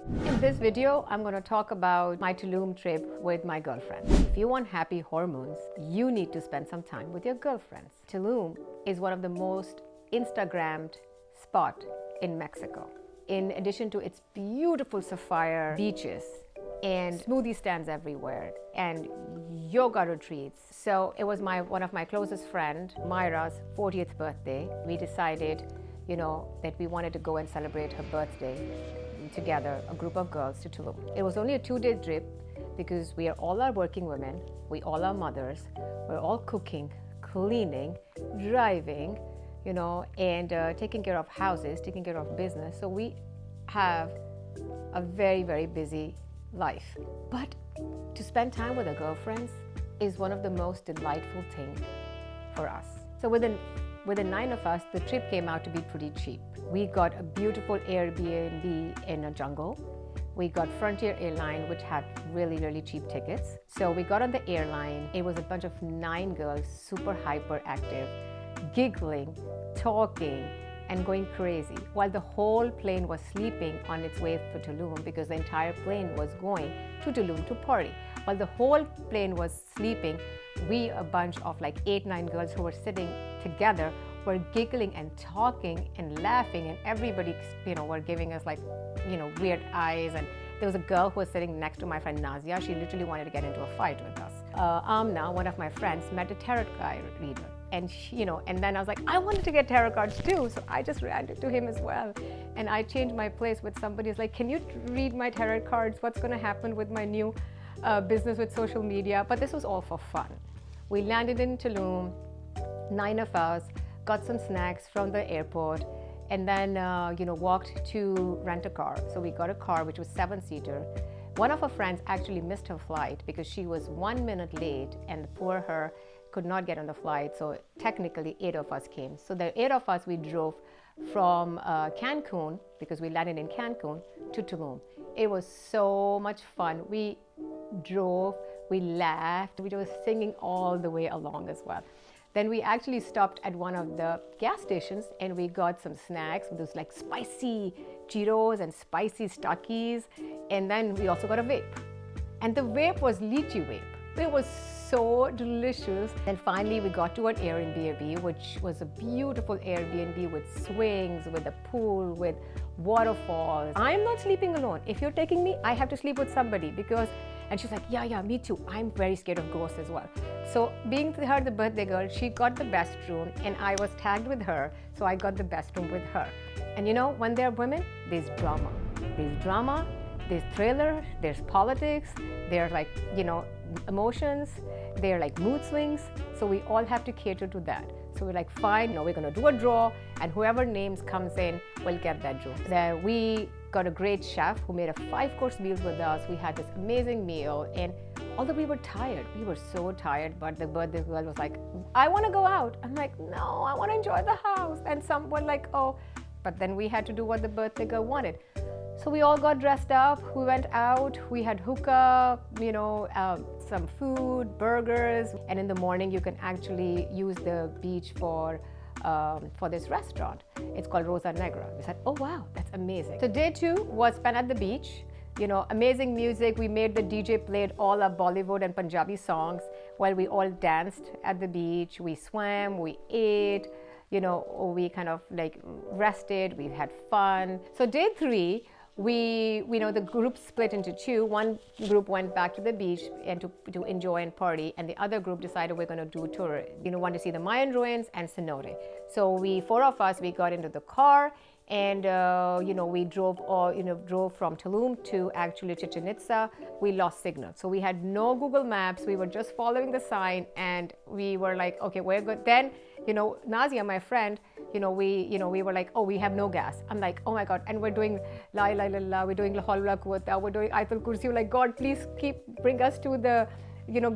In this video, I'm going to talk about my Tulum trip with my girlfriend. If you want happy hormones, you need to spend some time with your girlfriends. Tulum is one of the most Instagrammed spot in Mexico. In addition to its beautiful sapphire beaches and smoothie stands everywhere and yoga retreats. So it was one of my closest friend, Myra's 40th birthday. We decided, that we wanted to go and celebrate her birthday together, a group of girls, to Tulum. It was only a 2-day trip because we are all are working women, we all are mothers, we're all cooking, cleaning, driving, and taking care of houses, taking care of business. So we have a very, very busy life. But to spend time with our girlfriends is one of the most delightful things for us. So with the 9 of us, the trip came out to be pretty cheap. We got a beautiful Airbnb in a jungle. We got Frontier Airline, which had really, really cheap tickets. So we got on the airline. It was a bunch of 9 girls, super hyperactive, giggling, talking, and going crazy, while the whole plane was sleeping on its way to Tulum because the entire plane was going to Tulum to party. While the whole plane was sleeping, we, a bunch of like 8-9 girls who were sitting together, were giggling and talking and laughing, and everybody, were giving us like, weird eyes. And there was a girl who was sitting next to my friend Nazia. She literally wanted to get into a fight with us. Amna, one of my friends, met a tarot card reader. And and then I was like, I wanted to get tarot cards too. So I just ran to him as well. And I changed my place with somebody who's like, can you read my tarot cards? What's going to happen with my new business with social media? But this was all for fun. We landed in Tulum, 9 of us, got some snacks from the airport, and then, walked to rent a car. So we got a car, which was 7-seater. One of her friends actually missed her flight because she was 1 minute late, and poor her could not get on the flight. So technically 8 of us came. So the 8 of us, we drove from Cancun, because we landed in Cancun, to Tulum. It was so much fun. We drove, we laughed, we were singing all the way along as well. Then we actually stopped at one of the gas stations and we got some snacks with those like spicy Cheetos and spicy Stuckies. And then we also got a vape. And the vape was lychee vape. It was so delicious. And finally we got to an Airbnb, which was a beautiful Airbnb with swings, with a pool, with waterfalls. I'm not sleeping alone. If you're taking me, I have to sleep with somebody because, and she's like, yeah, me too. I'm very scared of ghosts as well. So being her the birthday girl, she got the best room and I was tagged with her. So I got the best room with her. And when they're women, there's drama. There's thriller, there's politics, there's like, emotions, they're like mood swings. So we all have to cater to that. So we're like, fine, we're gonna do a draw and whoever names comes in will get that room. Then we got a great chef who made a 5-course meal with us. We had this amazing meal, and although we were tired, we were so tired, but the birthday girl was like, I wanna go out. I'm like, no, I wanna enjoy the house. And some were like, oh, but then we had to do what the birthday girl wanted. So we all got dressed up, we went out, we had hookah, some food, burgers, and in the morning you can actually use the beach for this restaurant. It's called Rosa Negra. We said, oh wow, that's amazing. So day 2 was spent at the beach. Amazing music. We made the DJ played all our Bollywood and Punjabi songs while we all danced at the beach. We swam, we ate, we kind of like rested, we had fun. So day 3, the group split into 2. One group went back to the beach and to enjoy and party, and the other group decided we're going to do a tour. Want to see the Mayan ruins and cenote. So 4 of us, we got into the car and we drove from Tulum to actually Chichen Itza. We lost signal, so we had no Google Maps. We were just following the sign, and we were like, okay, we're good. Then Nazia, my friend, we were like, oh, we have no gas. I'm like, oh my God. And we're doing la la la la, we're doing la hawla quwwata, we're doing Ayatul Kursi. We're like, God, please bring us to the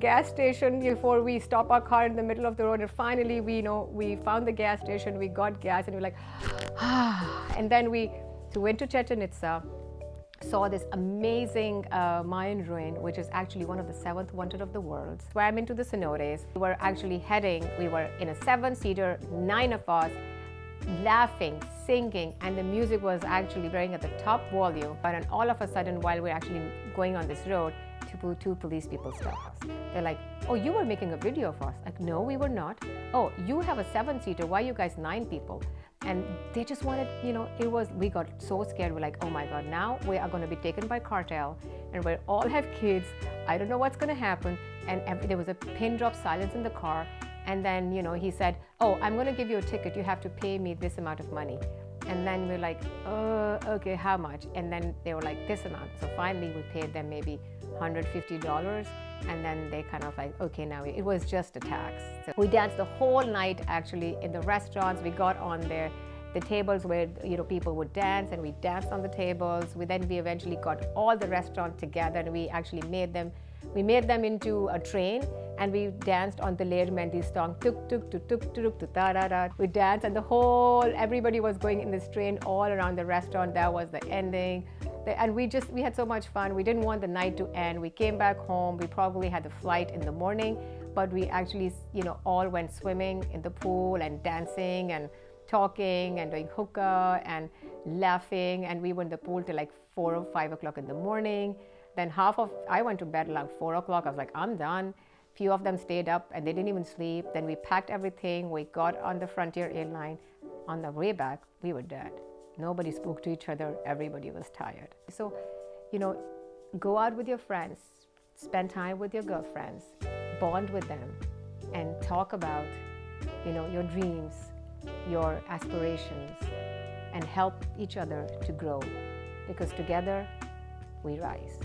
gas station before we stop our car in the middle of the road. And finally we found the gas station, we got gas, and we're like, and then we went to Chichen Itza, saw this amazing Mayan ruin, which is actually one of the 7th wonders of the world. Swam into the cenotes. We were actually we were in a 7-seater, 9 of us, laughing, singing, and the music was actually playing at the top volume. But then all of a sudden, while we're actually going on this road, two police people stop us. They're like, oh, you were making a video of us. Like, no, we were not. Oh, you have a 7-seater. Why are you guys 9 people? And they just wanted, we got so scared. We're like, oh my God, now we are going to be taken by cartel and we all have kids. I don't know what's going to happen. And there was a pin drop silence in the car. And then, he said, oh, I'm going to give you a ticket. You have to pay me this amount of money. And then we're like, okay, how much? And then they were like, this amount. So finally we paid them maybe $150. And then they kind of like, okay, now it was just a tax. So we danced the whole night actually in the restaurants. We got on there, the tables where, people would dance, and we danced on the tables. We eventually got all the restaurants together, and we actually made them into a train, and we danced on the Laird Mendy's song, tuk tuk tuk tuk tuk tuk da da da. We danced, and everybody was going in this train all around the restaurant. That was the ending. And we had so much fun. We didn't want the night to end. We came back home. We probably had the flight in the morning, but we actually, all went swimming in the pool and dancing and talking and doing hookah and laughing. And we were in the pool till like 4 or 5 o'clock in the morning. Then I went to bed like 4 o'clock. I was like, I'm done. Few of them stayed up and they didn't even sleep. Then we packed everything. We got on the Frontier airline. On the way back, we were dead. Nobody spoke to each other. Everybody was tired. So, go out with your friends, spend time with your girlfriends, bond with them, and talk about, your dreams, your aspirations, and help each other to grow. Because together, we rise.